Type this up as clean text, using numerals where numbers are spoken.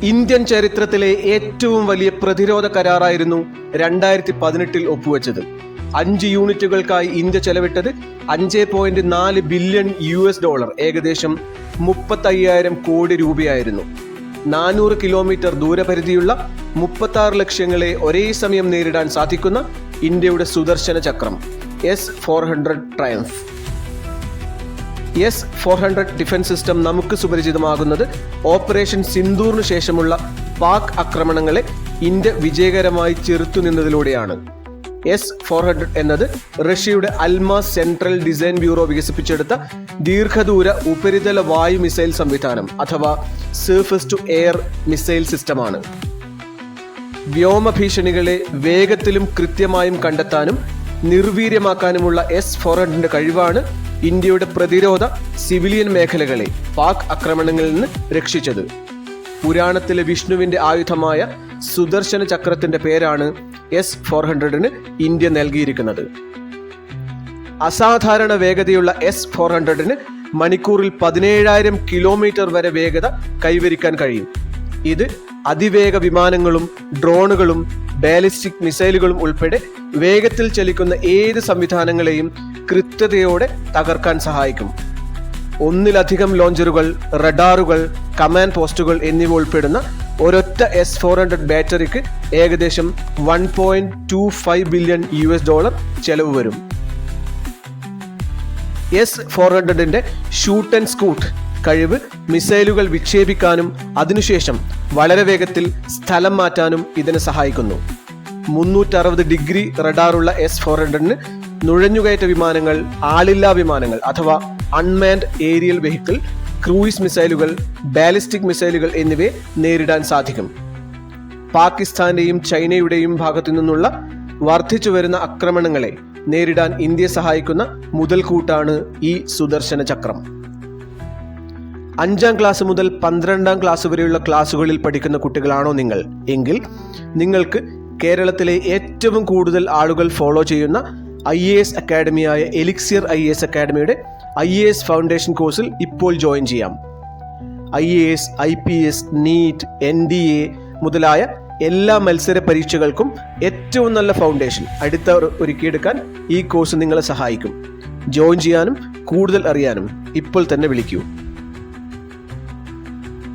Indian ചരിത്രത്തിലെ ഏറ്റവും വലിയ പ്രതിരോധ കരാറായിരുന്നു 2018 ഒപ്പുവെച്ചത്. 5 യൂണിറ്റുകൾക്കായി ഇന്ത്യ ചെലവിട്ടത് $5.4 ബില്യൺ, ഏകദേശം 35,000 കോടി രൂപയായിരുന്നു. 400 കിലോമീറ്റർ ദൂരപരിധിയുള്ള 36 ലക്ഷ്യങ്ങളെ ഒരേ സമയം നേരിടാൻ സാധിക്കുന്ന ഇന്ത്യയുടെ സുദർശന ചക്രം S-400 triumph. S-400 defence system നമുക്ക് സുപരിചിതമാകുന്നത് ഓപ്പറേഷൻ സിന്ദൂറിന് ശേഷമുള്ള പാക് ആക്രമണങ്ങളെ ഇന്ത്യ വിജയകരമായി ചെറുത്തുനിന്നതിലൂടെയാണ്. S-400 എന്നത് റഷ്യയുടെ അൽമാസ് സെൻട്രൽ ഡിസൈൻ ബ്യൂറോ വികസിപ്പിച്ചെടുത്ത ദീർഘദൂര ഉപരിതല വായു മിസൈൽ സംവിധാനം അഥവാ സർഫസ് ടു എയർ മിസൈൽ സിസ്റ്റമാണ്. വ്യോമ ഭീഷണികളെ വേഗത്തിലും കൃത്യമായും കണ്ടെത്താനും നിർവീര്യമാക്കാനുമുള്ള S-400 കഴിവാണ് ഇന്ത്യയുടെ പ്രതിരോധ സിവിലിയൻ മേഖലകളെ പാക് ആക്രമണങ്ങളിൽ നിന്ന് രക്ഷിച്ചത്. പുരാണത്തിലെ വിഷ്ണുവിന്റെ ആയുധമായ സുദർശന ചക്രത്തിന്റെ പേരാണ് S-400 ഇന്ത്യ നൽകിയിരിക്കുന്നത്. അസാധാരണ വേഗതയുള്ള S-400 മണിക്കൂറിൽ 17,000 കിലോമീറ്റർ വരെ വേഗത കൈവരിക്കാൻ കഴിയും. ഇത് അതിവേഗ വിമാനങ്ങളും ഡ്രോണുകളും ബാലിസ്റ്റിക് മിസൈലുകളും ഉൾപ്പെടെ വേഗത്തിൽ ചലിക്കുന്ന ഏത് സംവിധാനങ്ങളെയും കൃത്യതയോടെ തകർക്കാൻ സഹായിക്കും. ഒന്നിലധികം ലോഞ്ചറുകൾ, റഡാറുകൾ, കമാൻഡ് പോസ്റ്റുകൾ എന്നിവ ഉൾപ്പെടുന്ന ഒരൊറ്റ S-400 ബാറ്ററിക്ക് ഏകദേശം $1.25 ബില്യൺ ചെലവ് വരും. S-400 ഷൂട്ട് ആൻഡ് സ്കൂട്ട് കഴിവ് മിസൈലുകൾ വിക്ഷേപിക്കാനും അതിനുശേഷം വളരെ വേഗത്തിൽ സ്ഥലം മാറ്റാനും ഇതിനെ സഹായിക്കുന്നു. 360 ഡിഗ്രി റഡാറുള്ള S-400 നുഴഞ്ഞുകയറ്റ വിമാനങ്ങൾ, ആളില്ലാ വിമാനങ്ങൾ അഥവാ അൺമാൻഡ് ഏരിയൽ വെഹിക്കിൾ, ക്രൂയിസ് മിസൈലുകൾ, ബാലിസ്റ്റിക് മിസൈലുകൾ എന്നിവയെ നേരിടാൻ സാധിക്കും. പാകിസ്ഥാന്റെയും ചൈനയുടെയും ഭാഗത്തു നിന്നുള്ള വർദ്ധിച്ചു വരുന്ന ആക്രമണങ്ങളെ നേരിടാൻ ഇന്ത്യയെ സഹായിക്കുന്ന മുതൽക്കൂട്ടാണ് ഈ സുദർശന ചക്രം. 5ാം ക്ലാസ് മുതൽ 12ാം ക്ലാസ് വരെയുള്ള ക്ലാസ്സുകളിൽ പഠിക്കുന്ന കുട്ടികളാണോ നിങ്ങൾ എങ്കിൽ നിങ്ങൾക്ക് കേരളത്തിലെ ഏറ്റവും കൂടുതൽ ആളുകൾ ഫോളോ ചെയ്യുന്ന IAS അക്കാഡമിയായ എലിക്സിയർ IAS അക്കാഡമിയുടെ IAS ഫൗണ്ടേഷൻ കോഴ്സിൽ ഇപ്പോൾ ജോയിൻ ചെയ്യാം. IAS, IPS, NEET, NDA മുതലായ എല്ലാ മത്സര പരീക്ഷകൾക്കും ഏറ്റവും നല്ല ഫൗണ്ടേഷൻ ഒരുക്കിയെടുക്കാൻ ഈ കോഴ്സ് നിങ്ങളെ സഹായിക്കും. ജോയിൻ ചെയ്യാനും കൂടുതൽ അറിയാനും ഇപ്പോൾ തന്നെ വിളിക്കൂ.